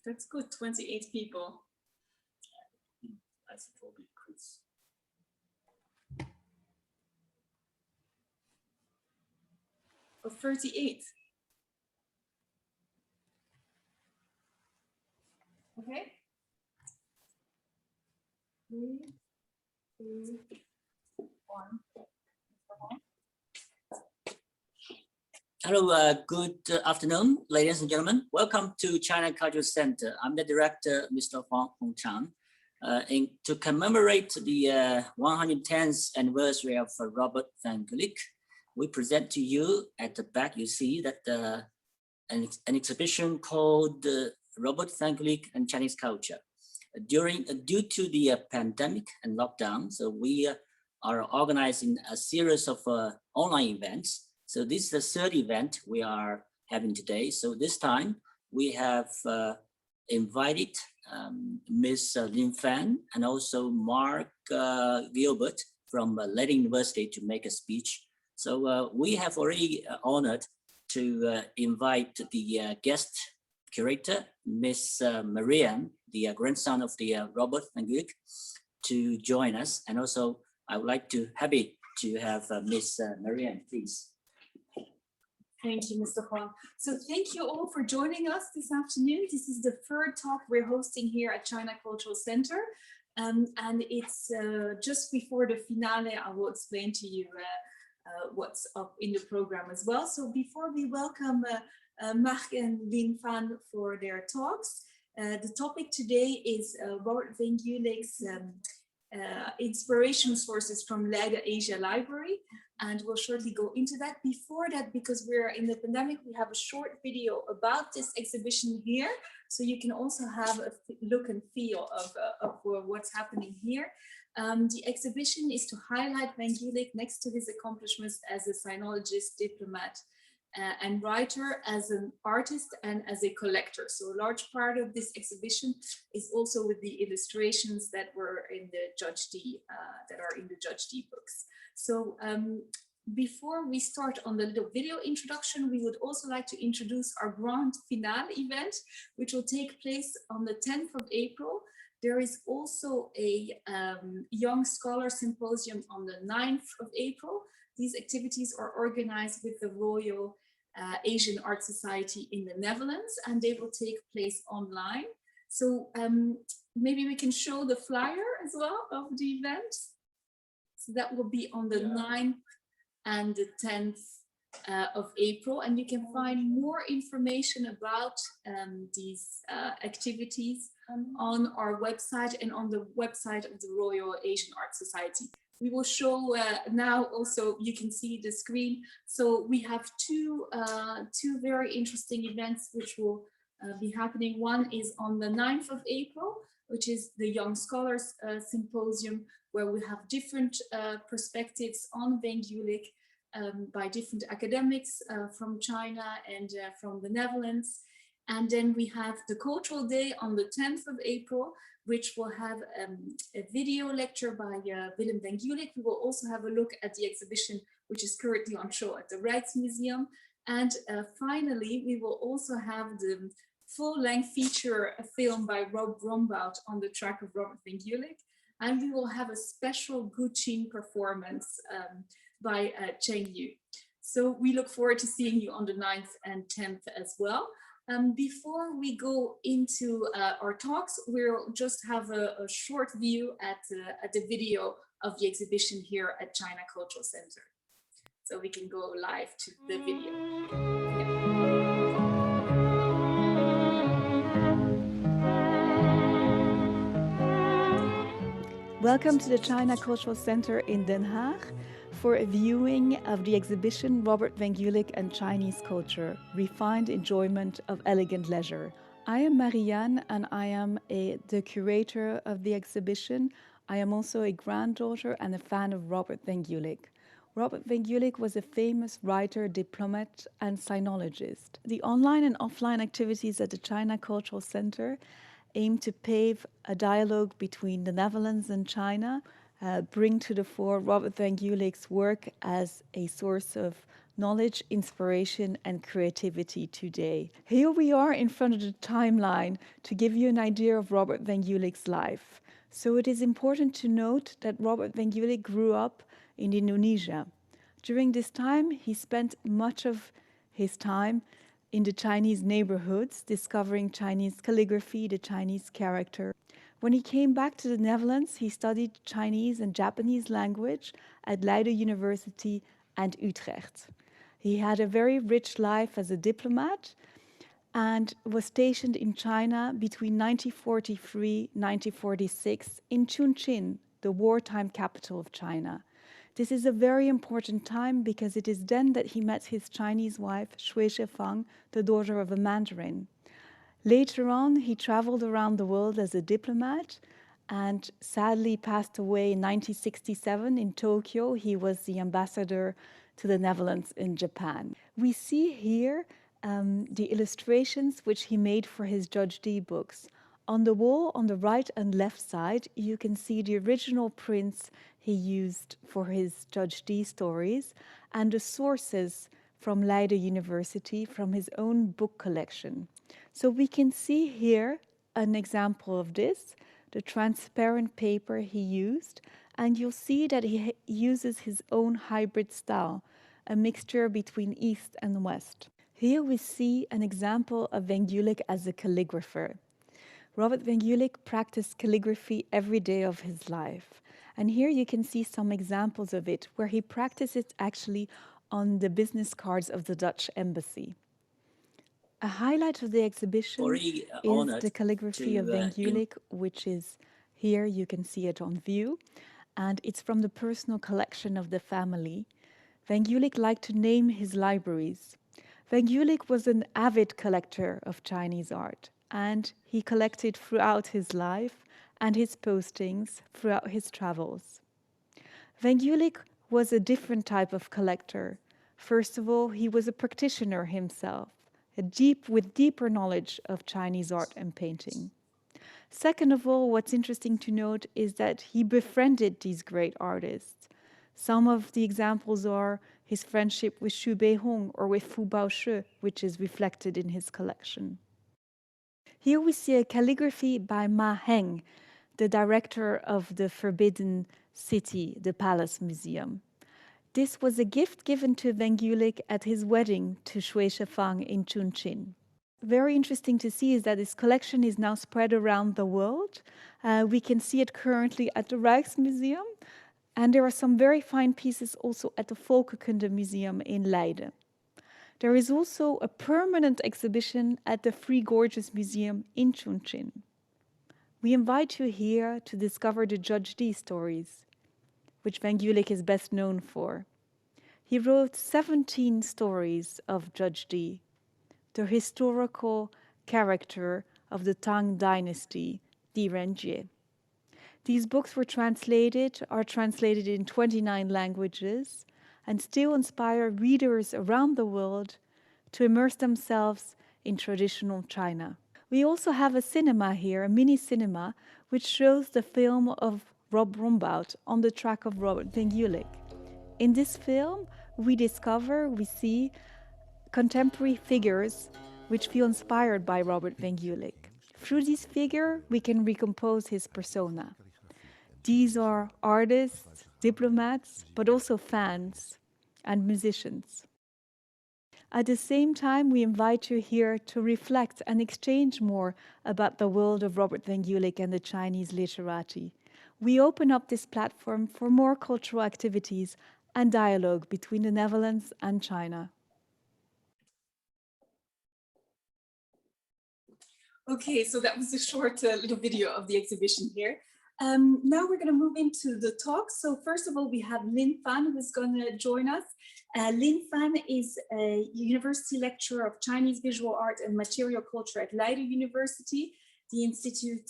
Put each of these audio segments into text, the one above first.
That's good, 28 people. That's probably Chris. Oh, 38. Okay. 3, 2, 1. Hello, good afternoon, ladies and gentlemen. Welcome to China Cultural Center. I'm the director, Mr. Huang Hongchang. To commemorate the 110th anniversary of Robert van Gulik, we present to you at the back, you see that an exhibition called Robert van Gulik and Chinese Culture. Due to the pandemic and lockdown, so we are organizing a series of online events. So this is the third event we are having today. So this time we have invited Ms. Lin Fan and also Marc Gilbert from Leiden University to make a speech. So we have already honored to invite the guest curator, Ms. Marianne, the grandson of the Robert van Gulik, to join us. And also I would like to happy to have Ms. Marianne, please. Thank you, Mr. Huang. So thank you all for joining us this afternoon. This is the third talk we're hosting here at China Cultural Center. And it's just before the finale. I will explain to you what's up in the program as well. So before we welcome Marc and Lin Fan for their talks, the topic today is Robert van Gulik's inspiration sources from Leiden Asia Library, and we'll shortly go into that. Before that, because we're in the pandemic, we have a short video about this exhibition here, so you can also have a look and feel of what's happening here. The exhibition is to highlight van Gulik next to his accomplishments as a sinologist, diplomat, and writer, as an artist and as a collector. So a large part of this exhibition is also with the illustrations that were in the Judge D, that are in the Judge D books. So before we start on the little video introduction, we would also like to introduce our grand finale event, which will take place on the 10th of April. There is also a Young Scholar Symposium on the 9th of April. These activities are organized with the Royal Asian Art Society in the Netherlands, and they will take place online. So maybe we can show the flyer as well of the event. So that will be on the 9th and the 10th of April, and you can find more information about these activities on our website and on the website of the Royal Asian Art Society. We will show now also, you can see the screen. So we have two very interesting events which will be happening. One is on the 9th of April, which is the Young Scholars Symposium, where we have different perspectives on van Gulik by different academics from China and from the Netherlands. And then we have the Cultural Day on the 10th of April, which will have a video lecture by Willem van Gulik. We will also have a look at the exhibition, which is currently on show at the Rijksmuseum. And finally, we will also have the full-length feature film by Rob Brombout on the track of Robert van Gulik. And we will have a special 𝐒𝐤𝐿 performance by 𝐀𝐬𝐢. So we look forward to seeing you on the 9th and 10th as well. Before we go into our talks, we'll just have a short view at the video of the exhibition here at China Cultural Center. So we can go live to the video. Welcome to the China Cultural Center in Den Haag for a viewing of the exhibition Robert van Gulik and Chinese Culture, Refined Enjoyment of Elegant Leisure. I am Marianne and I am the curator of the exhibition. I am also a granddaughter and a fan of Robert van Gulik. Robert van Gulik was a famous writer, diplomat and sinologist. The online and offline activities at the China Cultural Center aim to pave a dialogue between the Netherlands and China, bring to the fore Robert van Gulik's work as a source of knowledge, inspiration, and creativity today. Here we are in front of the timeline to give you an idea of Robert van Gulik's life. So it is important to note that Robert van Gulik grew up in Indonesia. During this time, he spent much of his time in the Chinese neighborhoods, discovering Chinese calligraphy, the Chinese character. When he came back to the Netherlands, he studied Chinese and Japanese language at Leiden University and Utrecht. He had a very rich life as a diplomat and was stationed in China between 1943 and 1946 in Chongqing, the wartime capital of China. This is a very important time because it is then that he met his Chinese wife, 𝐶𝐸𝐵𝐻𝐵, the daughter of a mandarin. Later on, he traveled around the world as a diplomat and sadly passed away in 1967 in Tokyo. He was the ambassador to the Netherlands in Japan. We see here the illustrations which he made for his Judge Dee books. On the wall on the right and left side, you can see the original prints he used for his Judge Dee stories and the sources from Leiden University from his own book collection. So we can see here an example of this, the transparent paper he used, and you'll see that he uses his own hybrid style, a mixture between East and West. Here we see an example of Van Gulik as a calligrapher. Robert van Gulik practiced calligraphy every day of his life. And here you can see some examples of it, where he practiced it actually on the business cards of the Dutch embassy. A highlight of the exhibition is the calligraphy of Van Gulik, which is here, you can see it on view, and it's from the personal collection of the family. Van Gulik liked to name his libraries. Van Gulik was an avid collector of Chinese art, and he collected throughout his life and his postings throughout his travels. Van Gulik was a different type of collector. First of all, he was a practitioner himself, with deeper knowledge of Chinese art and painting. Second of all, what's interesting to note is that he befriended these great artists. Some of the examples are his friendship with Xu Beihong or with Fu Baoshi, which is reflected in his collection. Here we see a calligraphy by Ma Heng, the director of the Forbidden City, the Palace Museum. This was a gift given to Van Gulik at his wedding to 𝐶𝐸𝐵𝐻𝐵 in Chongqing. Very interesting to see is that his collection is now spread around the world. We can see it currently at the Rijksmuseum, and there are some very fine pieces also at the Volkenkunde Museum in Leiden. There is also a permanent exhibition at the Three Gorges Museum in Chongqing. We invite you here to discover the Judge Dee stories, which Van Gulik is best known for. He wrote 17 stories of Judge Dee, the historical character of the Tang Dynasty, 𝐷𝐼𝐿. These books are translated in 29 languages and still inspire readers around the world to immerse themselves in traditional China. We also have a cinema here, a mini cinema, which shows the film of Rob Rombout on the track of Robert van Gulik. In this film, we see contemporary figures which feel inspired by Robert van Gulik. Through this figure, we can recompose his persona. These are artists, diplomats, but also fans and musicians. At the same time, we invite you here to reflect and exchange more about the world of Robert van Gulik and the Chinese literati. We open up this platform for more cultural activities and dialogue between the Netherlands and China. Okay, so that was a short little video of the exhibition here. Now we're going to move into the talk. So first of all, we have Linh Phan, who is going to join us. Linh Phan is a university lecturer of Chinese visual art and material culture at Leiden University, the Institute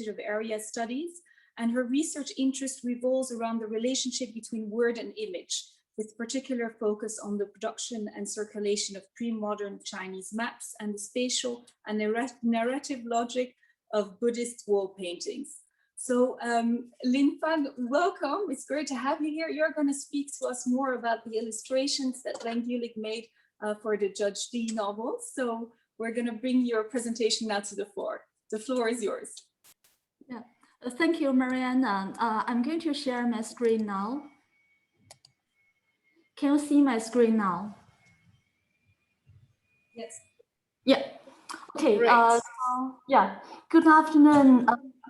of Area Studies. And her research interest revolves around the relationship between word and image, with particular focus on the production and circulation of pre-modern Chinese maps and the spatial and narrative logic of Buddhist wall paintings. So Lin Fan, welcome. It's great to have you here. You're going to speak to us more about the illustrations that Van Gulik made for the Judge D novel. So we're going to bring your presentation now to the floor. The floor is yours. Yeah, thank you, Marianne. I'm going to share my screen now. Can you see my screen now? Yes. Yeah. Okay. Great. Yeah. Good afternoon,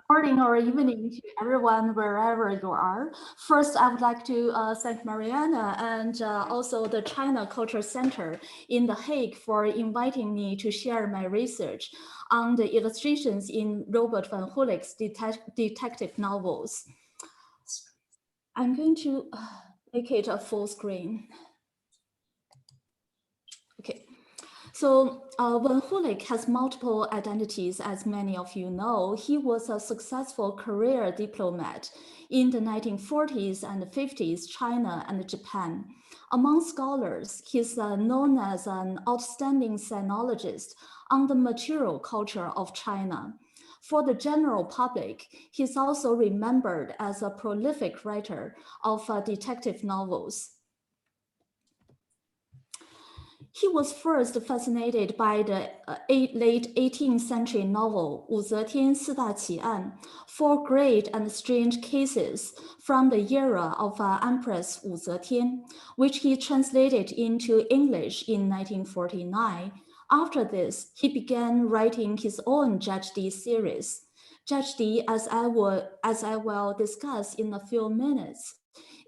morning, or evening to everyone wherever you are. First, I would like to thank Marianne and also the China Culture Center in The Hague for inviting me to share my research on the illustrations in Robert van Gulik's detective novels. I'm going to make it a full screen. Okay. So Van Gulik has multiple identities, as many of you know. He was a successful career diplomat in the 1940s and 50s, China and Japan. Among scholars, he's known as an outstanding sinologist on the material culture of China. For the general public, he's also remembered as a prolific writer of detective novels. He was first fascinated by the late 18th century novel 武则天四大奇案, 4 great and strange cases from the era of Empress 武则天, which he translated into English in 1949. After this, he began writing his own Judge D series. Judge D, as I will discuss in a few minutes,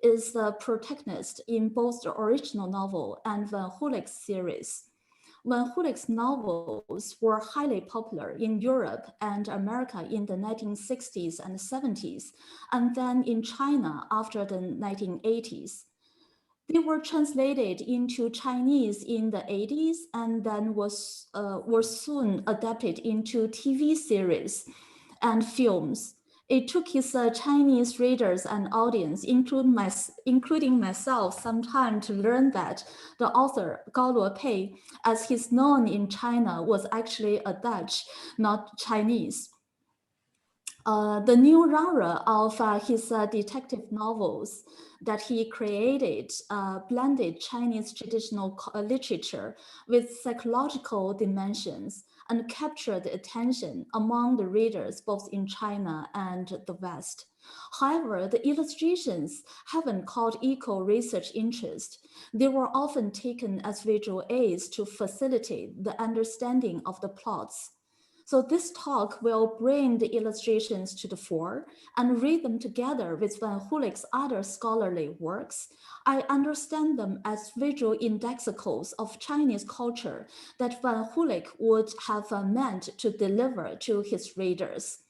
is the protagonist in both the original novel and Van Gulik's series. Van Gulik's novels were highly popular in Europe and America in the 1960s and 70s, and then in China after the 1980s. They were translated into Chinese in the 80s and then were soon adapted into TV series and films. It took his Chinese readers and audience, including myself, some time to learn that the author, Gao Luopei, as he's known in China, was actually a Dutch, not Chinese. The new genre of his detective novels that he created blended Chinese traditional literature with psychological dimensions and captured the attention among the readers both in China and the West. However, the illustrations haven't caught equal research interest. They were often taken as visual aids to facilitate the understanding of the plots. So this talk will bring the illustrations to the fore and read them together with Van Gulik's other scholarly works. I understand them as visual indexicals of Chinese culture that Van Gulik would have meant to deliver to his readers.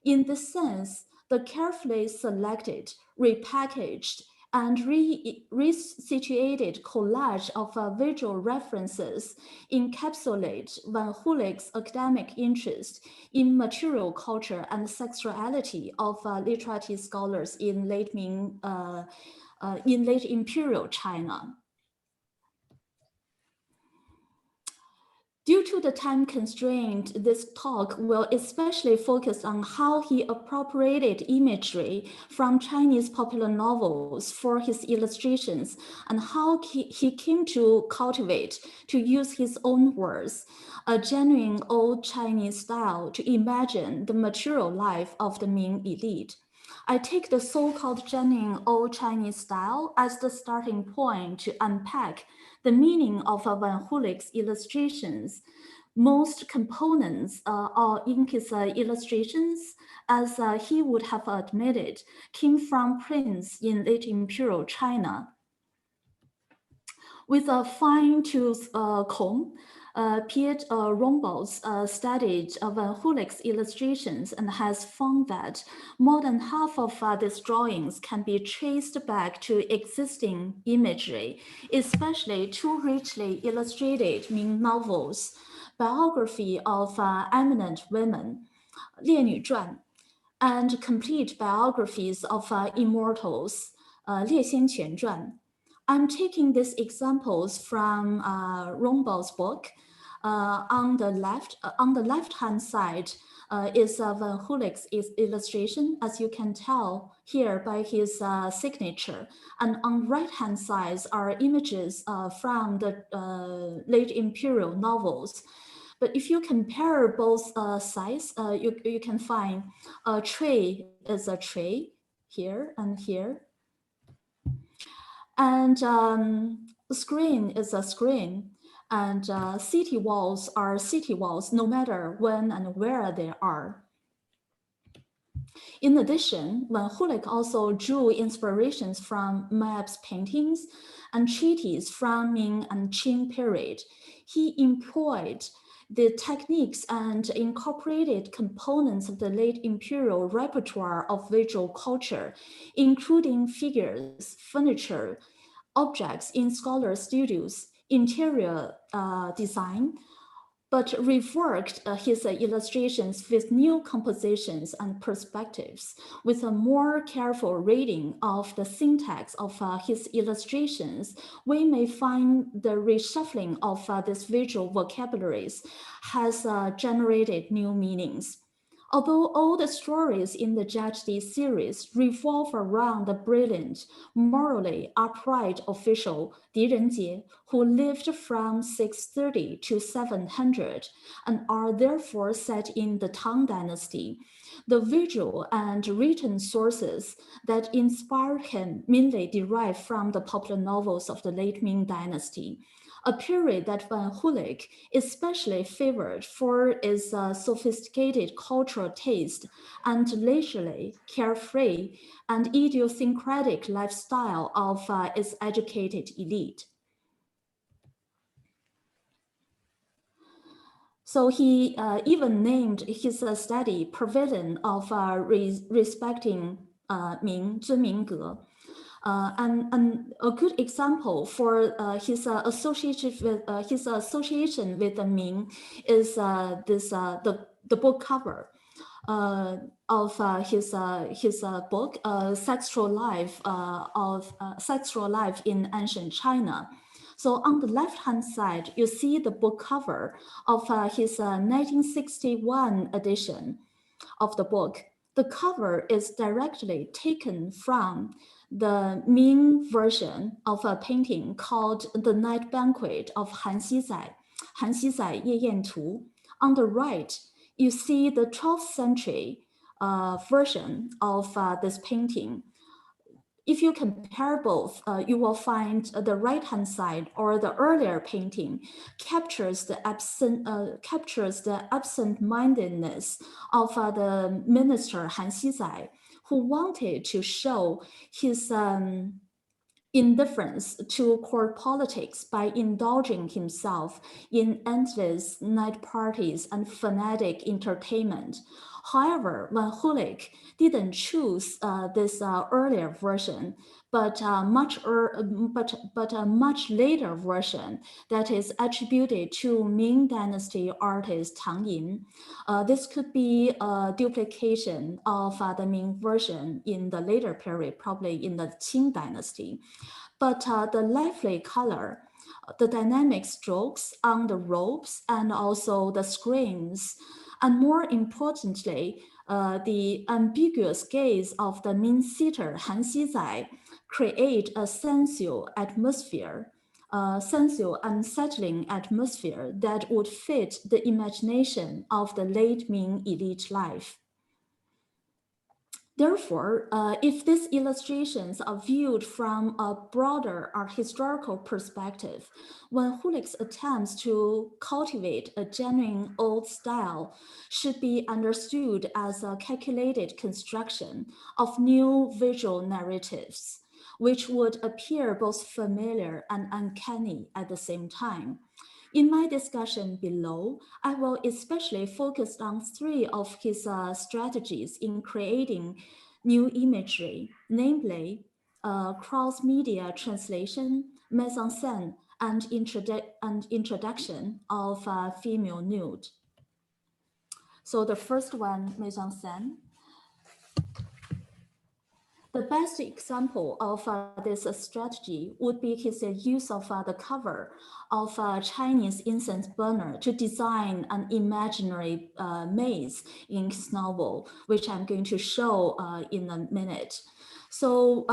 In this sense, the carefully selected, repackaged, and resituated collage of visual references encapsulate Van Gulik's academic interest in material culture and sexuality of literati scholars in late imperial China. Due to the time constraint, this talk will especially focus on how he appropriated imagery from Chinese popular novels for his illustrations and how he came to cultivate, to use his own words, a genuine old Chinese style to imagine the material life of the Ming elite. I take the so-called genuine old Chinese style as the starting point to unpack the meaning of Van Gulik's illustrations. Most components are in his illustrations, as he would have admitted, came from prints in late imperial China. With a fine-tooth comb, Piet Rombos studied Van Gulik's illustrations and has found that more than half of these drawings can be traced back to existing imagery, especially two richly illustrated Ming novels, biography of eminent women, 列女传, and complete biographies of immortals, 列仙全传. I'm taking these examples from Rombos' book, On the left-hand side is Van Gulik's illustration, as you can tell here by his signature. And on right-hand side are images from the late imperial novels. But if you compare both sides, you can find a tray is a tray here and here. And screen is a screen. And city walls are city walls, no matter when and where they are. In addition, Van Gulik also drew inspirations from maps, paintings, and treaties from Ming and Qing period. He employed the techniques and incorporated components of the late imperial repertoire of visual culture, including figures, furniture, objects in scholar studios, interior design, but reworked his illustrations with new compositions and perspectives. With a more careful reading of the syntax of his illustrations, we may find the reshuffling of these visual vocabularies has generated new meanings. Although all the stories in the 𝐤𝐥𝐺 series revolve around the brilliant, morally upright official 𝐉𝐮𝐽, who lived from 630 to 700 and are therefore set in the Tang Dynasty, the visual and written sources that inspired him mainly derive from the popular novels of the late Ming Dynasty, a period that Van Gulik especially favored for its sophisticated cultural taste and leisurely, carefree, and idiosyncratic lifestyle of its educated elite. So he even named his study Pavilion of Respecting Ming, 尊明阁. And a good example for his association with the Ming is the book cover of his book, Sexual Life in Ancient China. So on the left-hand side, you see the book cover of his 1961 edition of the book. The cover is directly taken from the Ming version of a painting called The Night Banquet of 𝐈𝐥𝐥𝐬𝐿. On the right, you see the 12th century version of this painting. If you compare both, you will find the right-hand side or the earlier painting captures the absent-mindedness of the minister 𝐿𝐥𝐹𝐺, who wanted to show his indifference to court politics by indulging himself in endless night parties and fanatic entertainment. However, Van Gulik didn't choose this earlier version, but a much later version that is attributed to Ming Dynasty artist Tang Yin. This could be a duplication of the Ming version in the later period, probably in the Qing Dynasty. But the lively color, the dynamic strokes on the ropes and also the screens, and more importantly, the ambiguous gaze of the Ming sitter 𝐿𝐥𝐹𝐺 create a sensual atmosphere, sensual unsettling atmosphere that would fit the imagination of the late Ming elite life. Therefore, if these illustrations are viewed from a broader art historical perspective, Van Gulik's attempts to cultivate a genuine old style should be understood as a calculated construction of new visual narratives, which would appear both familiar and uncanny at the same time. In my discussion below, I will especially focus on three of his strategies in creating new imagery, namely cross-media translation, mise-en-scène, and introduction of female nude. So the first one, mise-en-scène. The best example of this strategy would be his use of the cover of a Chinese incense burner to design an imaginary maze in his novel, which I'm going to show in a minute. So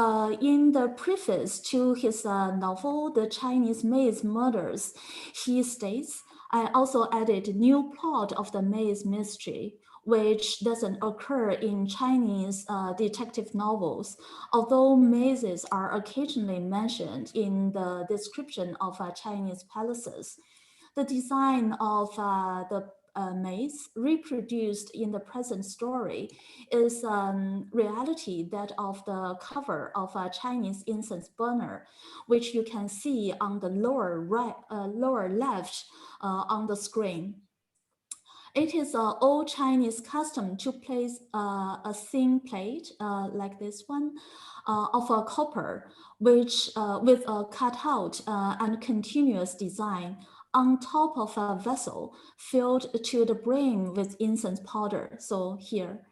in the preface to his novel, The Chinese Maze Murders, he states, I also added new plot of the maze mystery, which doesn't occur in Chinese detective novels, although mazes are occasionally mentioned in the description of Chinese palaces. The design of the maze reproduced in the present story is reality that of the cover of a Chinese incense burner, which you can see on the lower left on the screen. It is an old Chinese custom to place a thin plate like this one of a copper, which with a cutout and continuous design on top of a vessel filled to the brim with incense powder. So here,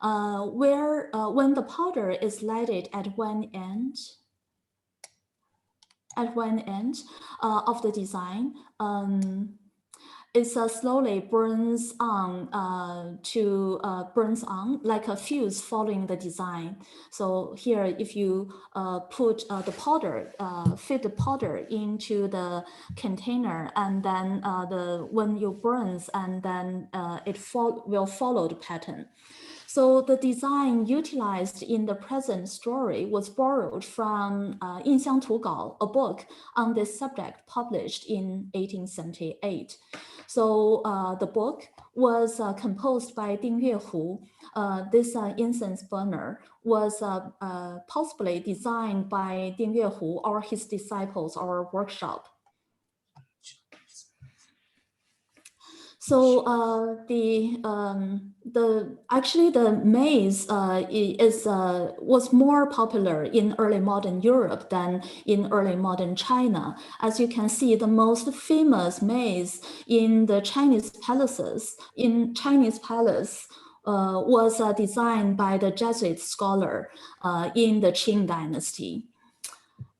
when the powder is lighted at one end of the design, it slowly burns on like a fuse following the design. So here, if you put the powder, fit the powder into the container, and then when you burns, and then it will follow the pattern. So the design utilized in the present story was borrowed from 印象图稿, a book on this subject published in 1878. So the book was composed by Ding Yuehu. This incense burner was possibly designed by Ding Yuehu or his disciples or workshop. So actually the maze was more popular in early modern Europe than in early modern China. As you can see, the most famous maze in the Chinese palace was designed by the Jesuit scholar in the Qing dynasty.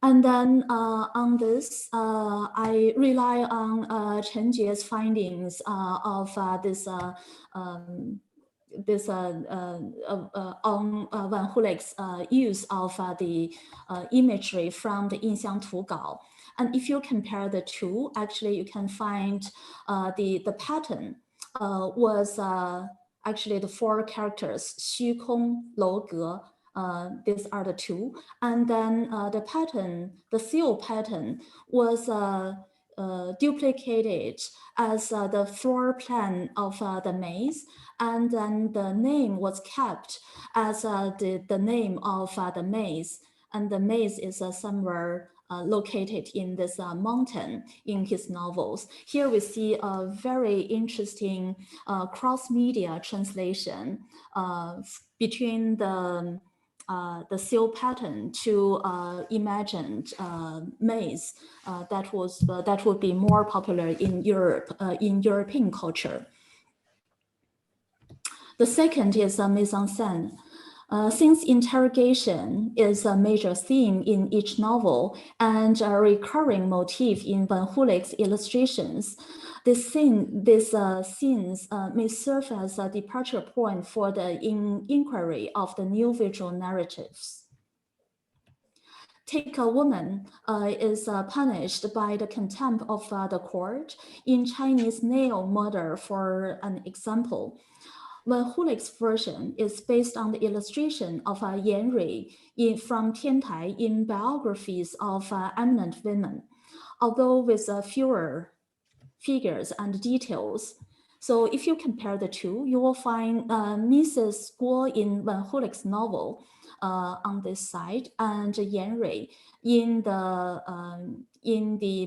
And then on this, I rely on Chen Jie's findings of this on Van Huleg's use of the imagery from the 印象图稿. And if you compare the two, actually you can find the pattern was actually the 4 characters, 虚空楼阁. These are the 2. And then the pattern, the seal pattern was duplicated as the floor plan of the maze. And then the name was kept as the name of the maze. And the maze is somewhere located in this mountain in his novels. Here we see a very interesting cross-media translation between the seal pattern to imagined maze that would be more popular in Europe, in European culture. The second is mise-en-scène. Since interrogation is a major theme in each novel and a recurring motif in Van Huleg's illustrations, these scenes may serve as a departure point for the inquiry of the new visual narratives. Take a woman is punished by the contempt of the court in Chinese nail murder, for an example. Van Huleg's version is based on the illustration of 𝐼𝐥𝐿 from Tiantai in biographies of eminent women, although with fewer figures and details. So if you compare the two, you will find Mrs. Guo in Van Huleg's novel on this side, and 𝐼𝐥𝐿 in the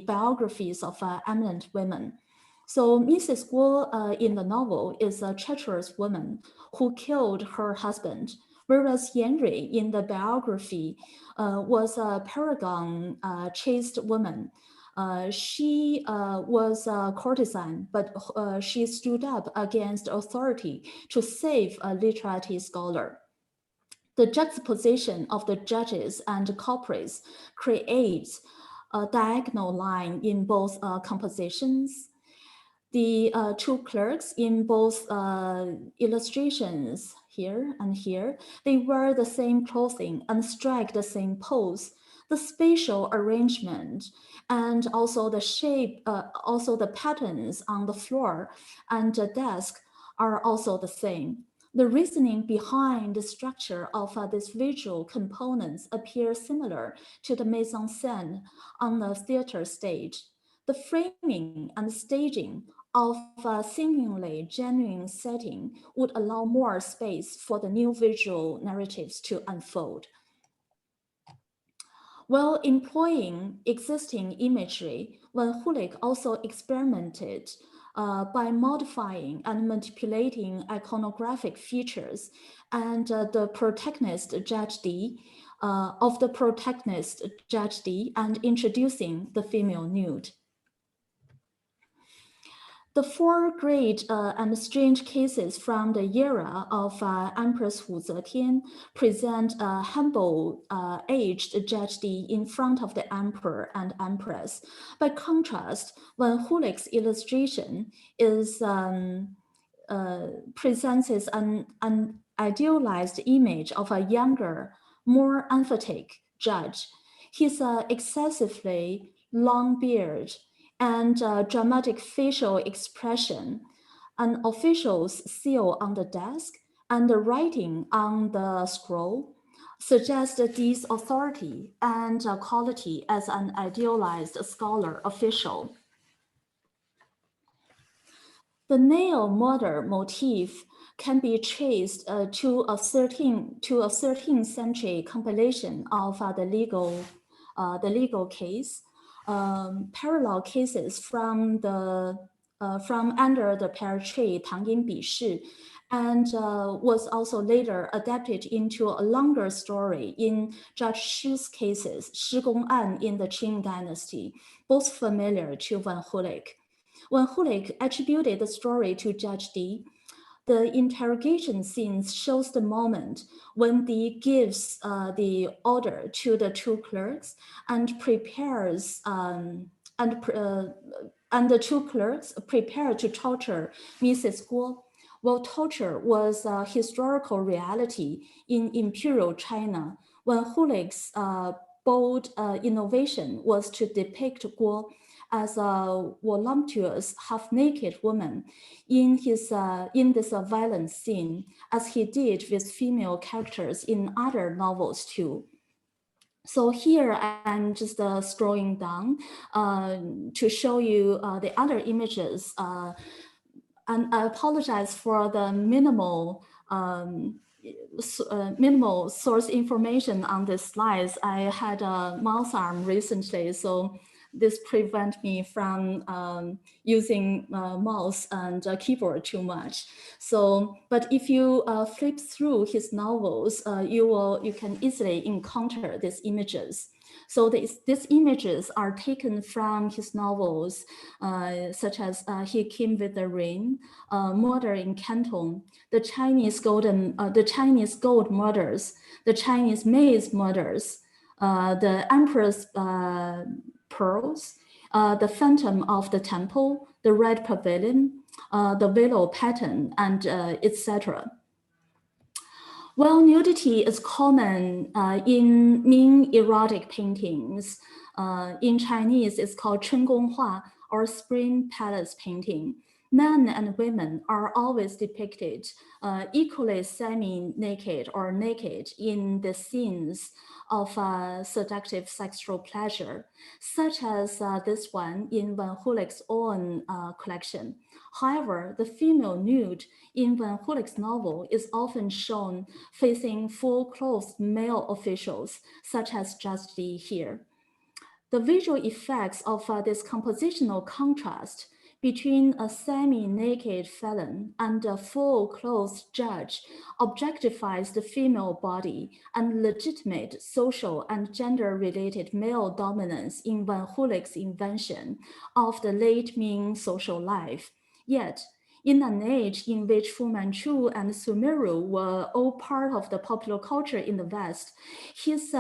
biographies of eminent women. So Mrs. Guo in the novel is a treacherous woman who killed her husband, whereas 𝐼𝐥𝐿 in the biography was a paragon chaste woman. She was a courtesan, but she stood up against authority to save a literati scholar. The juxtaposition of the judges and culprits creates a diagonal line in both compositions. The two clerks in both illustrations here and here, they wear the same clothing and strike the same pose. The spatial arrangement and also the shape, also the patterns on the floor and the desk are also the same. The reasoning behind the structure of these visual components appear similar to the mise-en-scène on the theater stage. The framing and staging of a seemingly genuine setting would allow more space for the new visual narratives to unfold. While employing existing imagery, Van Gulik also experimented by modifying and manipulating iconographic features and the protagonist Judge D and introducing the female nude. The four great and strange cases from the era of Empress Wu Zetian present a humble, aged Judge Di in front of the emperor and empress. By contrast, Van Gulik's illustration is presents an idealized image of a younger, more emphatic judge. His excessively long beard and dramatic facial expression, an official's seal on the desk, and the writing on the scroll suggest Di's authority and quality as an idealized scholar official. The nail murder motif can be traced to a 13th century compilation of the legal case. Parallel cases from under the pear tree, 唐寅比试, and was also later adapted into a longer story in Judge Shi's cases, 施公案 in the Qing dynasty, both familiar to Van Gulik. Van Gulik attributed the story to Judge Di. The interrogation scenes shows the moment when Di gives the order to the two clerks and prepares and the two clerks prepare to torture Mrs. Guo. While torture was a historical reality in imperial China, Van Gulik's bold innovation was to depict Guo as a voluptuous, half-naked woman in this violent scene, as he did with female characters in other novels too. So here I'm just scrolling down to show you the other images. And I apologize for the minimal source information on these slides. I had a mouse arm recently, so this prevents me from using mouse and keyboard too much. So, but if you flip through his novels, you can easily encounter these images. So these images are taken from his novels, such as He Came with the Rain, Murder in Canton, the Chinese Gold Murders, the Chinese Maize Murders, the Emperor's Pearls, the Phantom of the Temple, the Red Pavilion, the Willow Pattern, and etc. While nudity is common in Ming erotic paintings, in Chinese it's called 春宫画 or spring palace painting. Men and women are always depicted equally semi-naked or naked in the scenes of seductive sexual pleasure, such as this one in Van Gulik's own collection. However, the female nude in Van Gulik's novel is often shown facing full-clothed male officials, such as Judge Di here. The visual effects of this compositional contrast between a semi-naked felon and a full-clothed judge objectifies the female body and legitimate social and gender-related male dominance in Van Gulik's invention of the late Ming social life. Yet, In an age in which Fu Manchu and Sumeru were all part of the popular culture in the West, his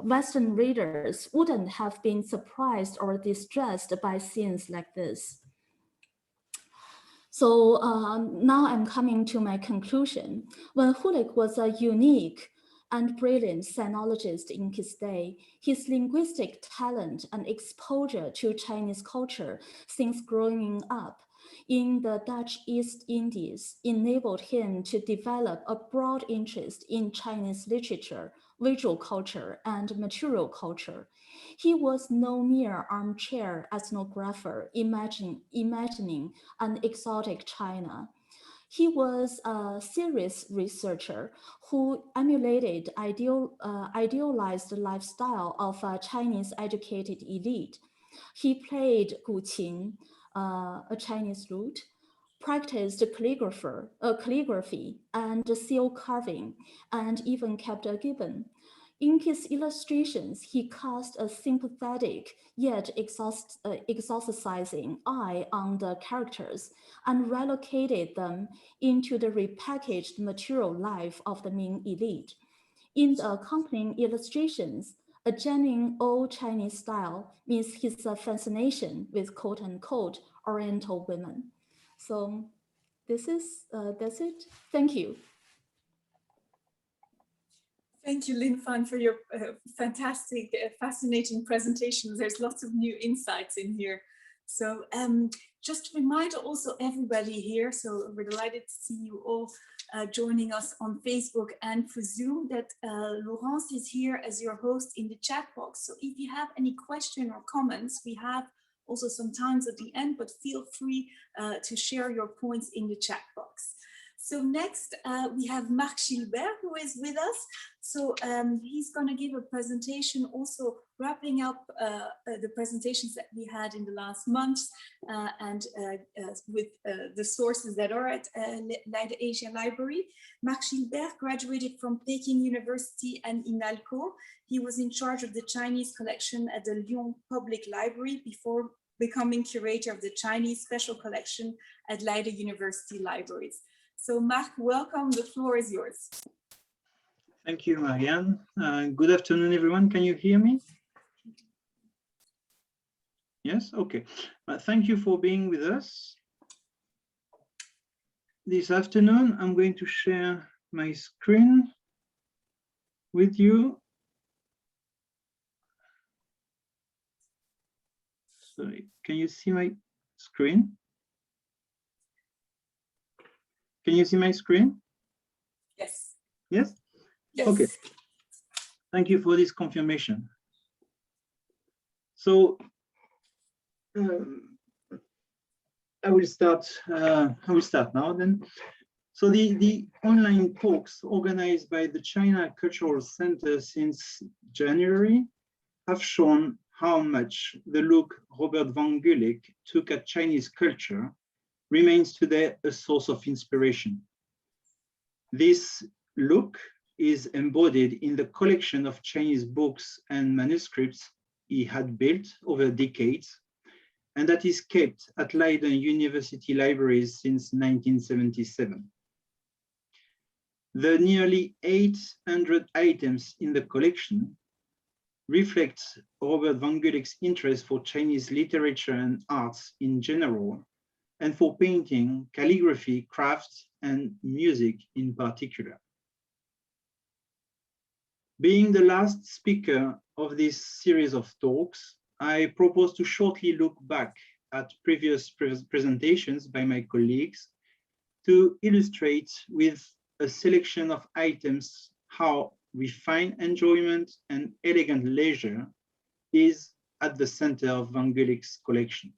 Western readers wouldn't have been surprised or distressed by scenes like this. So now I'm coming to my conclusion. When Hulick was a unique and brilliant sinologist in his day, his linguistic talent and exposure to Chinese culture since growing up in the Dutch East Indies enabled him to develop a broad interest in Chinese literature, visual culture, and material culture. He was no mere armchair ethnographer imagining an exotic China. He was a serious researcher who emulated idealized lifestyle of a Chinese educated elite. He played guqin, a Chinese lute, practiced calligraphy and seal carving, and even kept a gibbon. In his illustrations, he cast a sympathetic yet exoticizing eye on the characters and relocated them into the repackaged material life of the Ming elite. In the accompanying illustrations, a genuine old Chinese style means his fascination with quote-unquote Oriental women. So that's it. Thank you. Thank you, Lin Fan, for your fantastic, fascinating presentation. There's lots of new insights in here. So just to remind also everybody here, so we're delighted to see you all joining us on Facebook and for Zoom, that Laurence is here as your host in the chat box. So if you have any question or comments, we have also sometimes at the end, but feel free to share your points in the chat box. So next we have Marc Gilbert, who is with us. So he's going to give a presentation also wrapping up the presentations that we had in the last months and with the sources that are at Leiden Asia Library. Marc Gilbert graduated from Peking University and INALCO. He was in charge of the Chinese collection at the Lyon Public Library before becoming curator of the Chinese Special Collection at Leiden University Libraries. So Marc, welcome, the floor is yours. Thank you, Marianne. Good afternoon, everyone. Can you hear me? Yes, okay. Thank you for being with us. This afternoon, I'm going to share my screen with you. Sorry, can you see my screen? Can you see my screen? Yes. Yes? Yes. Okay. Thank you for this confirmation. So I will start now then. So the online talks organized by the China Cultural Center since January have shown how much the look Robert van Gulik took at Chinese culture remains today a source of inspiration. This look is embodied in the collection of Chinese books and manuscripts he had built over decades, and that is kept at Leiden University Libraries since 1977. The nearly 800 items in the collection reflect Robert van Gulik's interest for Chinese literature and arts in general, and for painting, calligraphy, crafts, and music in particular. Being the last speaker of this series of talks, I propose to shortly look back at previous presentations by my colleagues to illustrate with a selection of items how refined enjoyment and elegant leisure is at the center of Van Gulik's collection.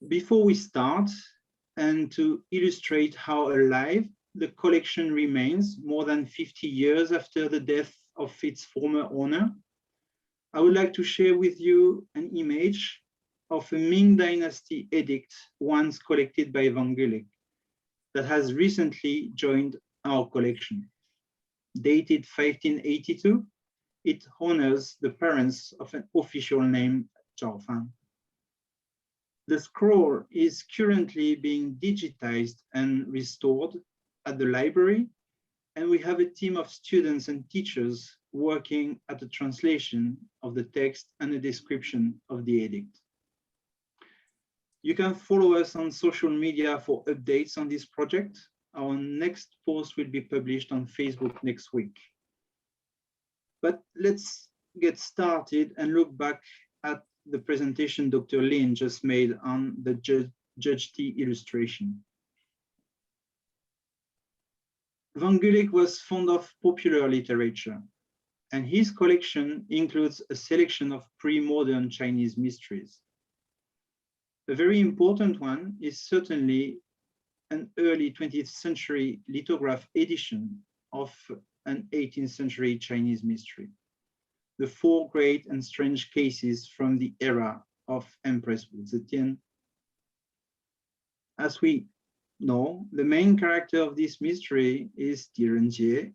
Before we start, and to illustrate how alive the collection remains more than 50 years after the death of its former owner, I would like to share with you an image of a Ming Dynasty edict once collected by Van Gulik that has recently joined our collection. Dated 1582, it honors the parents of an official named Zhao Fan. The scroll is currently being digitized and restored at the library, and we have a team of students and teachers working at the translation of the text and a description of the edict. You can follow us on social media for updates on this project. Our next post will be published on Facebook next week. But let's get started and look back at the presentation Dr. 𝐿 just made on the 𝐤𝐥𝐻 illustration. Van Gulik was fond of popular literature, and his collection includes a selection of pre-modern Chinese mysteries. A very important one is certainly an early 20th century lithograph edition of an 18th century Chinese mystery, the 4 great and strange cases from the era of Empress Wu Zetian. As we know, the main character of this mystery is 𝐷-𝐸𝐺,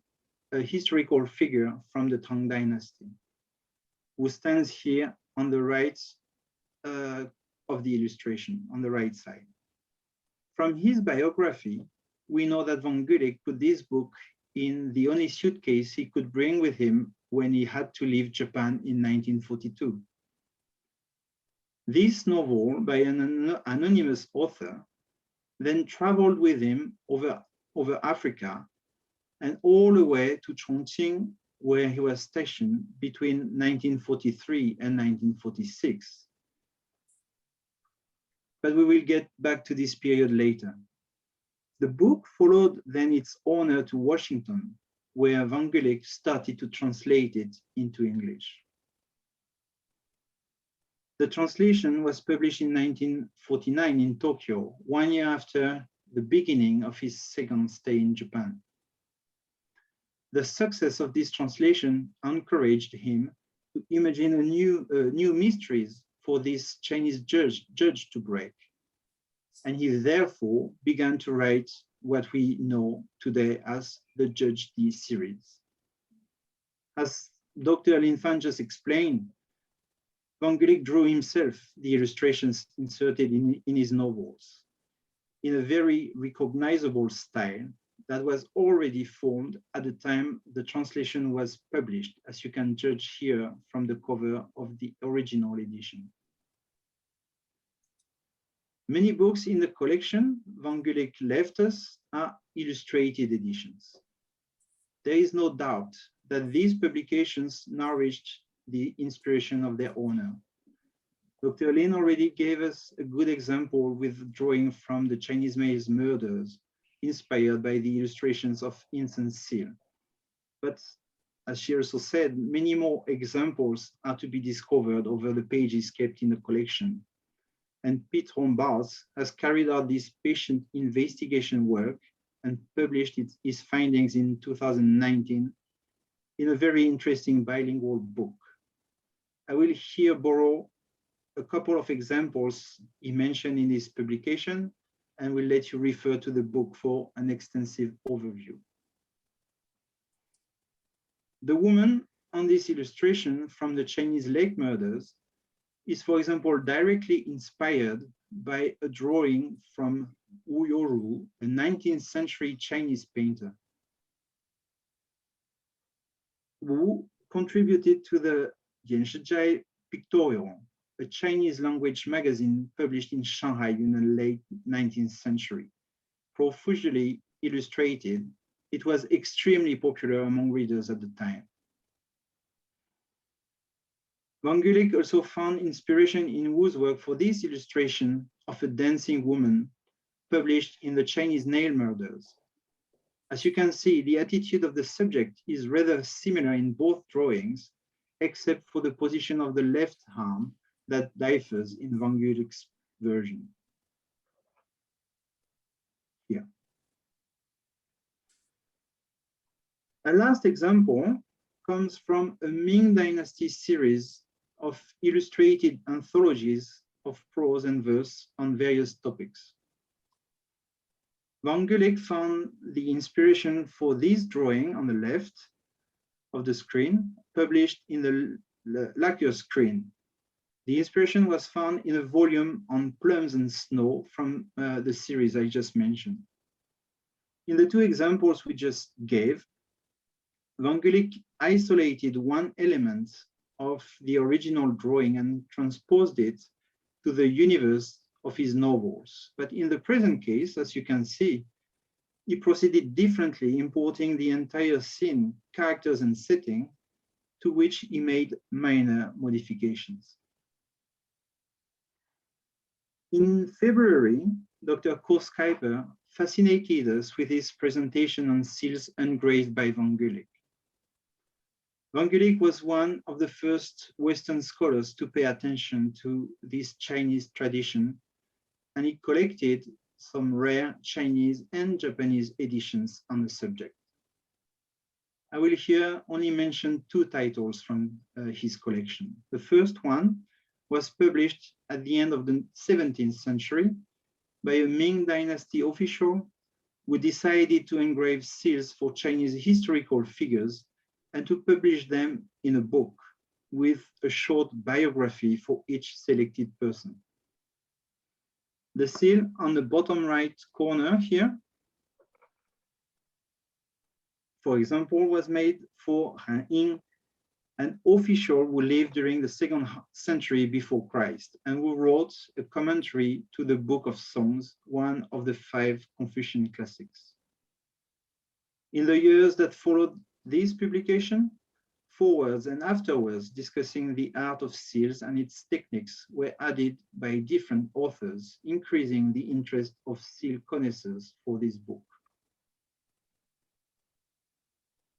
a historical figure from the Tang Dynasty, who stands here on the right of the illustration, on the right side. From his biography, we know that Van Gulik put this book in the only suitcase he could bring with him when he had to leave Japan in 1942. This novel by an anonymous author then traveled with him over Africa and all the way to Chongqing, where he was stationed between 1943 and 1946. But we will get back to this period later. The book followed then its owner to Washington, where Van Gulik started to translate it into English. The translation was published in 1949 in Tokyo, 1 year after the beginning of his second stay in Japan. The success of this translation encouraged him to imagine new mysteries for this Chinese judge to break. And he therefore began to write what we know today as the 𝐤𝐿 series. As Dr. 𝐿 Phan just explained, Van Gulik drew himself the illustrations inserted in his novels in a very recognizable style that was already formed at the time the translation was published, as you can judge here from the cover of the original edition. Many books in the collection Van Gulik left us are illustrated editions. There is no doubt that these publications nourished the inspiration of their owner. Dr. 𝐿 already gave us a good example with drawing from the Chinese maid's murders, inspired by the illustrations of 𝐸𝐿. But as she also said, many more examples are to be discovered over the pages kept in the collection. And Piet Rombaerts has carried out this patient investigation work and published his findings in 2019 in a very interesting bilingual book. I will here borrow a couple of examples he mentioned in this publication, and will let you refer to the book for an extensive overview. The woman on this illustration from the Chinese lake murders is, for example, directly inspired by a drawing from Wu Youru, a 19th century Chinese painter. Wu contributed to the Yanshijai Pictorial, a Chinese language magazine published in Shanghai in the late 19th century. Profusely illustrated, it was extremely popular among readers at the time. Van Gulik also found inspiration in Wu's work for this illustration of a dancing woman published in the Chinese nail murders. As you can see, the attitude of the subject is rather similar in both drawings, except for the position of the left arm that differs in Van Gulik's version. Here. A last example comes from a Ming Dynasty series of illustrated anthologies of prose and verse on various topics. Van Gulik found the inspiration for this drawing on the left of the screen, published in the lacquer screen, The inspiration was found in a volume on plums and snow from the series I just mentioned. In the two examples we just gave, Van Gulik isolated one element of the original drawing and transposed it to the universe of his novels. But in the present case, as you can see, he proceeded differently, importing the entire scene, characters, and setting, to which he made minor modifications. In February, Dr. Koos Kuiper fascinated us with his presentation on seals engraved by Van Gulik. Van Gulik was one of the first Western scholars to pay attention to this Chinese tradition, and he collected some rare Chinese and Japanese editions on the subject. I will here only mention two titles from his collection. The first one was published at the end of the 17th century by a Ming Dynasty official who decided to engrave seals for Chinese historical figures and to publish them in a book with a short biography for each selected person. The seal on the bottom right corner here, for example, was made for 𝐸𝐼, an official who lived during the 2nd century before Christ and who wrote a commentary to the Book of Songs, one of the 5 Confucian classics. In the years that followed this publication, forwards and afterwards discussing the art of seals and its techniques were added by different authors, increasing the interest of seal connoisseurs for this book.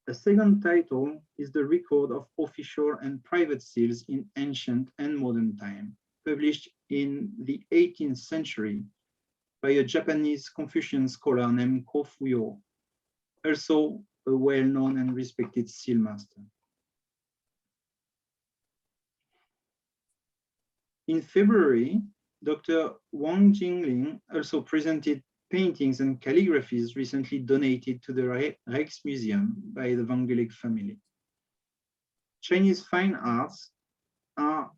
A second title is the record of official and private seals in ancient and modern time, published in the 18th century by a Japanese Confucian scholar named Kofuyo, also a well-known and respected seal master. In February, Dr. Wang Jingling also presented paintings and calligraphies recently donated to the Rijksmuseum by the Van Gulik family. Chinese fine arts are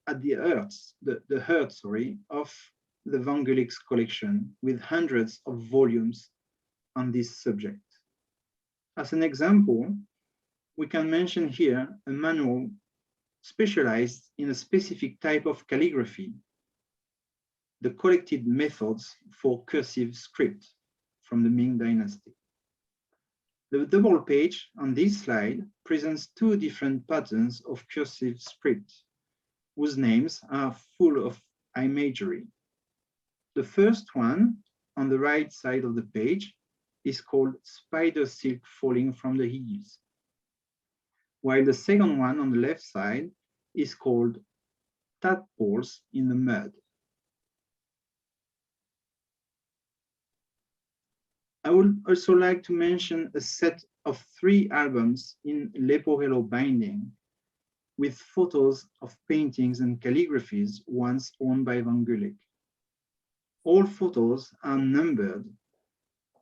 at the heart of the Van Gulik's collection, with hundreds of volumes on this subject. As an example, we can mention here a manual specialized in a specific type of calligraphy, the collected methods for cursive script from the Ming Dynasty. The double page on this slide presents 2 different patterns of cursive script, whose names are full of imagery. The first one, on the right side of the page, is called spider silk falling from the eaves, while the second one on the left side is called tadpoles in the mud. I would also like to mention a set of 3 albums in Leporello binding with photos of paintings and calligraphies once owned by Van Gulik. All photos are numbered,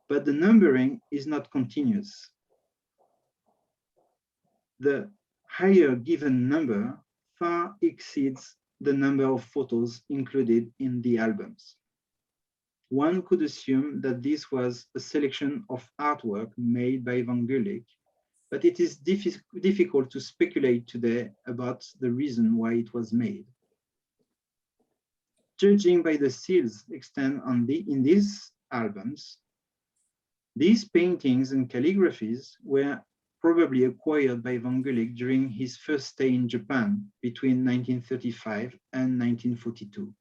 but the numbering is not continuous. The higher given number far exceeds the number of photos included in the albums. One could assume that this was a selection of artwork made by Van Gulik, but it is difficult to speculate today about the reason why it was made. Judging by the seals extant in these albums, these paintings and calligraphies were probably acquired by Van Gulik during his first stay in Japan between 1935 and 1942.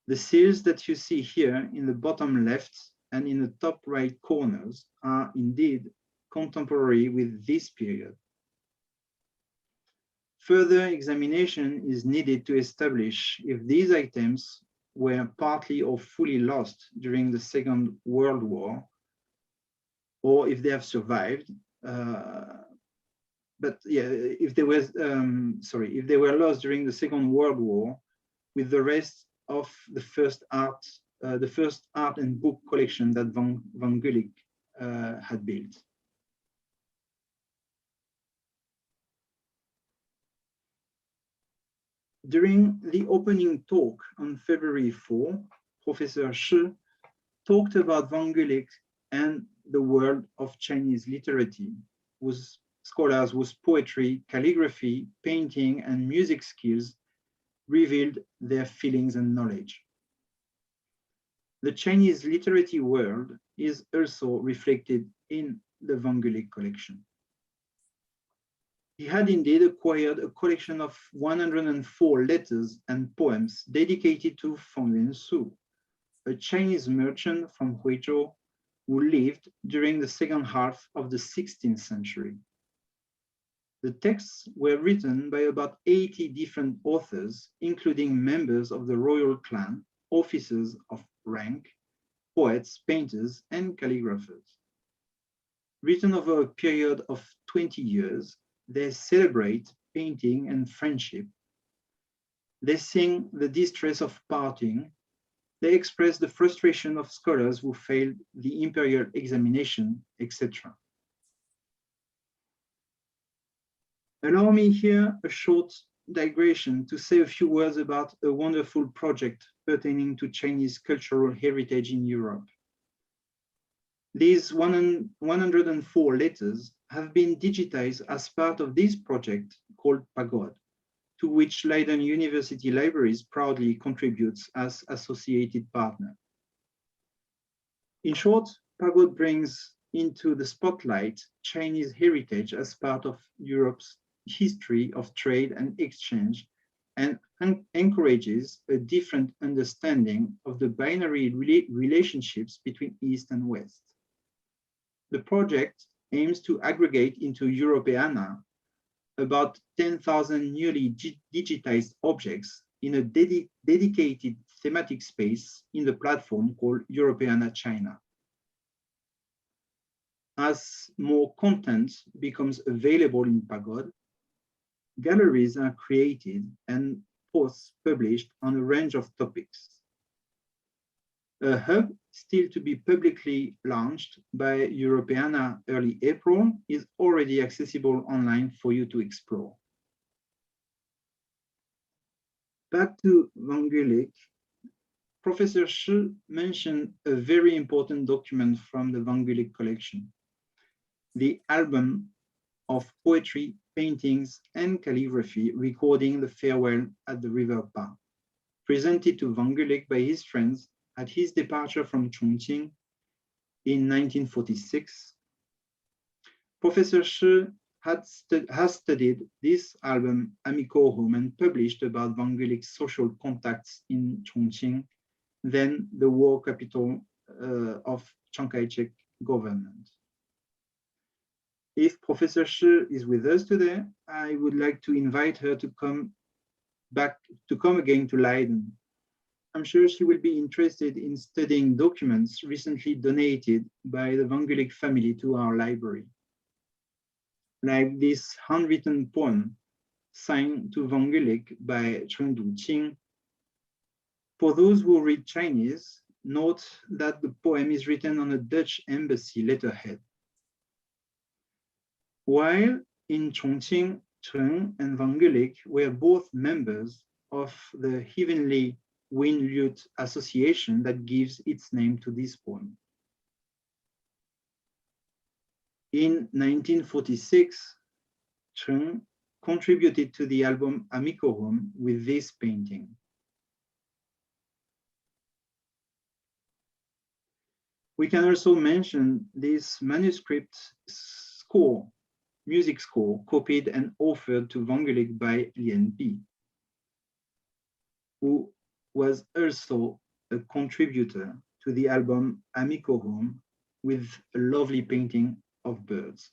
The seals that you see here in the bottom left and in the top right corners are indeed contemporary with this period. Further examination is needed to establish if these items were partly or fully lost during the Second World War, or if they have survived. But yeah, if they were lost during the Second World War, with the rest of the first art and book collection that Van Gulik had built. During the opening talk on February 4, Professor Shi talked about Van Gulik and the world of Chinese literature, whose scholars whose poetry, calligraphy, painting, and music skills revealed their feelings and knowledge. The Chinese literary world is also reflected in the Van Gulik collection. He had indeed acquired a collection of 104 letters and poems dedicated to Feng Yuansu, a Chinese merchant from Huizhou who lived during the second half of the 16th century. The texts were written by about 80 different authors, including members of the royal clan, officers of rank, poets, painters, and calligraphers. Written over a period of 20 years, they celebrate painting and friendship. They sing the distress of parting. They express the frustration of scholars who failed the imperial examination, etc. Allow me here a short digression to say a few words about a wonderful project pertaining to Chinese cultural heritage in Europe. These 104 letters have been digitized as part of this project called Pagode, to which Leiden University Libraries proudly contributes as associated partner. In short, Pagode brings into the spotlight Chinese heritage as part of Europe's history of trade and exchange, and encourages a different understanding of the binary relationships between East and West. The project aims to aggregate into Europeana about 10,000 newly digitized objects in a dedicated thematic space in the platform called Europeana China. As more content becomes available in Pagode, galleries are created and posts published on a range of topics. A hub still to be publicly launched by Europeana early April is already accessible online for you to explore. Back to Van Gulik, Professor Shi mentioned a very important document from the Van Gulik collection, the album of poetry, paintings, and calligraphy recording the farewell at the River Pa, presented to Van Gulik by his friends at his departure from Chongqing in 1946. Professor Shi has studied this album amico home and published about Van Gulik's social contacts in Chongqing, then the war capital of Chiang Kai-shek government. If Professor Shi is with us today, I would like to invite her to come again to Leiden. I'm sure she will be interested in studying documents recently donated by the Van Gulik family to our library, like this handwritten poem signed to Van Gulik by Chen Duqing. For those who read Chinese, note that the poem is written on a Dutch embassy letterhead. While in Chongqing, Chen and Van Gulik were both members of the Heavenly Wind Lute Association that gives its name to this poem. In 1946, Chen contributed to the album Amico Home with this painting. We can also mention this manuscript score, music score, copied and offered to Van Gulik by Lien Pi, who was also a contributor to the album Amico Home with a lovely painting of birds.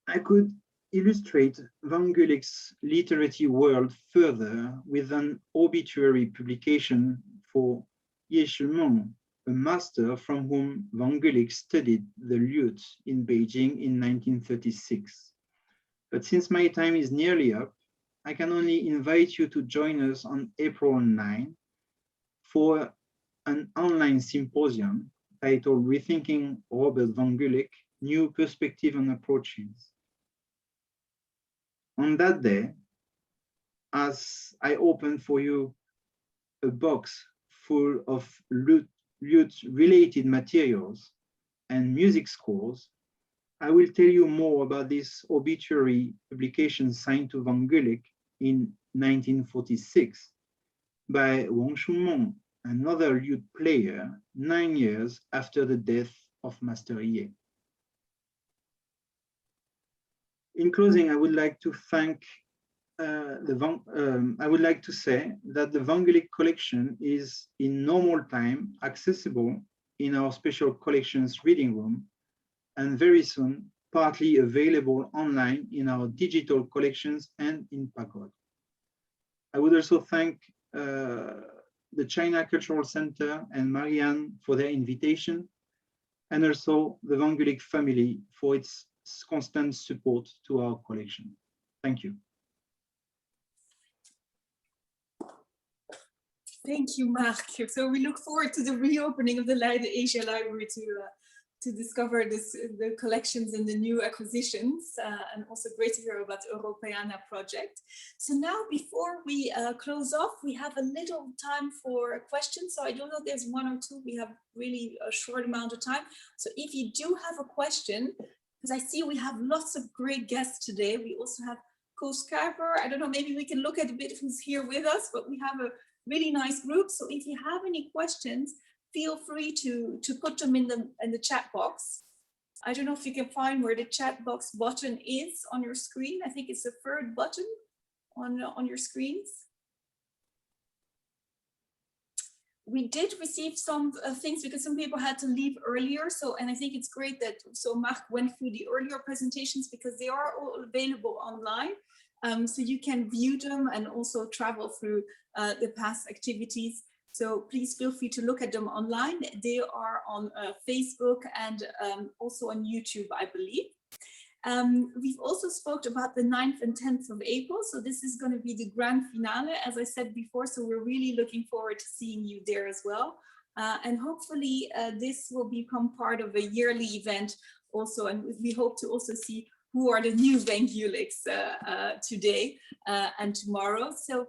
I could illustrate Van Gulik's literary world further with an obituary publication for 𝐕𝐵𝐻𝐸, a master from whom Van Gulik studied the lute in Beijing in 1936. But since my time is nearly up, I can only invite you to join us on April 9 for an online symposium titled Rethinking Robert Van Gulik, New Perspective and Approaches, On that day, as I open for you a box full of lute-related materials and music scores, I will tell you more about this obituary publication signed to van Gulik in 1946 by 𝐕𝐿𝐿, another lute player, 9 years after the death of Master Ye. In closing, I would like to thank I would like to say that the van Gulik collection is in normal time accessible in our special collections reading room, and very soon partly available online in our digital collections and in Pagode. I would also thank the China Cultural Center and Marianne for their invitation, and also the van Gulik family for its constant support to our collection. Thank you. Thank you, Marc. So we look forward to the reopening of the Leiden Asia Library to discover the collections and the new acquisitions, and also great to hear about the Europeana project. So now, before we close off, we have a little time for questions. So I don't know if there's one or two. We have really a short amount of time. So if you do have a question, because I see we have lots of great guests today. We also have Curator. I don't know, maybe we can look at a bit who's here with us, but we have a really nice group. So if you have any questions, feel free to put them in the chat box. I don't know if you can find where the chat box button is on your screen. I think it's the third button on your screens. We did receive some things because some people had to leave earlier. So, and I think it's great that Marc went through the earlier presentations because they are all available online. So you can view them and also travel through the past activities. So please feel free to look at them online. They are on Facebook and also on YouTube, I believe. We've also spoke about the 9th and 10th of April. So this is going to be the grand finale, as I said before. So we're really looking forward to seeing you there as well. And hopefully this will become part of a yearly event also. And we hope to also see who are the new van Guliks today and tomorrow. So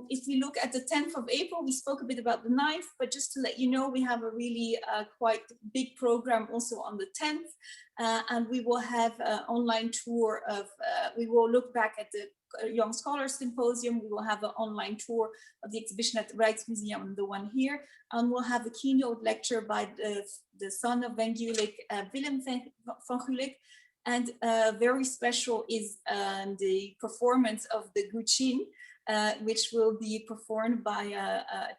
if we look at the 10th of April, we spoke a bit about the 9th, but just to let you know, we have a really quite big program also on the 10th. And we will have an online tour of, we will look back at the Young Scholars Symposium. We will have an online tour of the exhibition at the Rijksmuseum, the one here. And we'll have a keynote lecture by the son of van Gulik, Willem van Gulik. And very special is the performance of the 𝐿𝐿𝐿, which will be performed by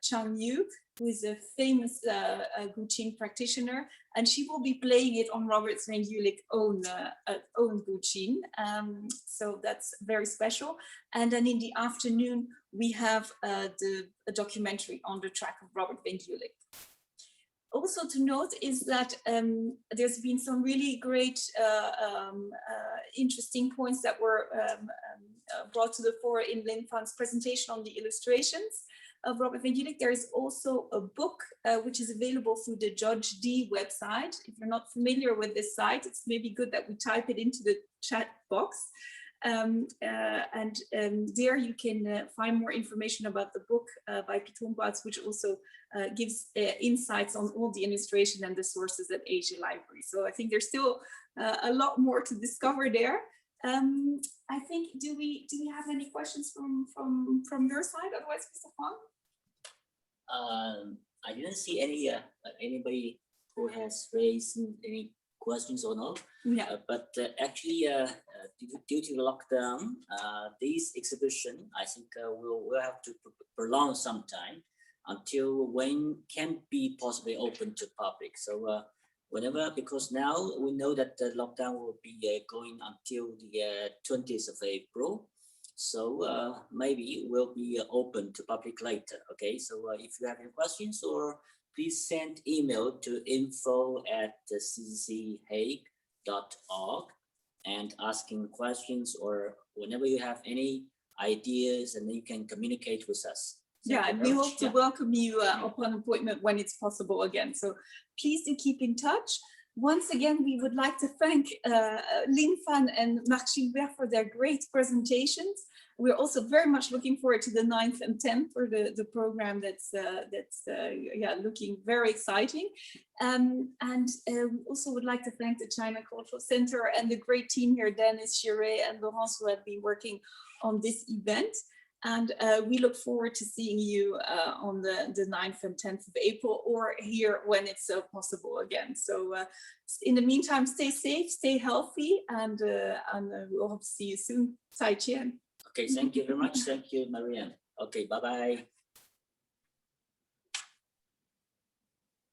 𝐀𝐬𝐢, who is a famous 𝐿𝐿𝐿 practitioner, and she will be playing it on Robert van Gulik's own 𝐿𝐿𝐿. So that's very special. And then in the afternoon, we have a documentary on the track of Robert van Gulik. Also to note is that there's been some really great, interesting points that were brought to the fore in Lin Fan's presentation on the illustrations of Robert van Gulik. There is also a book which is available through the Judge D website. If you're not familiar with this site, it's maybe good that we type it into the chat box. There you can find more information about the book by Piet Hombaerts, which also gives insights on all the illustration and the sources at Asia Library. So I think there's still a lot more to discover there. I think, do we have any questions from your side? Otherwise, Mr. Huang? I didn't see anybody who has raised any questions or not. Yeah. But actually, due to the lockdown, this exhibition, I think we'll have to prolong some time until when can be possibly open to public. So whenever, because now we know that the lockdown will be going until the 20th of April. So maybe we'll be open to public later. Okay, so if you have any questions, or please send email to info@cchague.org and asking questions, or whenever you have any ideas, and then you can communicate with us. Yeah, and we hope to welcome you upon appointment when it's possible again. So please do keep in touch. once again, we would like to thank Linh Phan and Marc Gilbert for their great presentations. We're also very much looking forward to the 9th and 10th for the program that's looking very exciting. And we also would like to thank the China Cultural Center and the great team here, Dennis, Shiré, and Laurence, who have been working on this event. And we look forward to seeing you on the 9th and 10th of April, or here when it's possible again. So in the meantime, stay safe, stay healthy, and we hope to see you soon. 再见. Okay, thank you very much. Thank you, Marianne. Okay, bye-bye.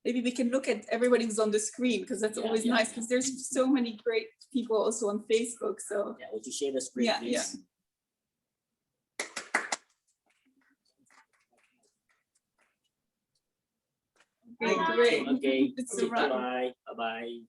Maybe we can look at everybody who's on the screen, because that's always nice, because there's so many great people also on Facebook. So yeah, would you share the screen, please? Yeah. Okay, great. Okay, It's a wrap. bye. Bye-bye.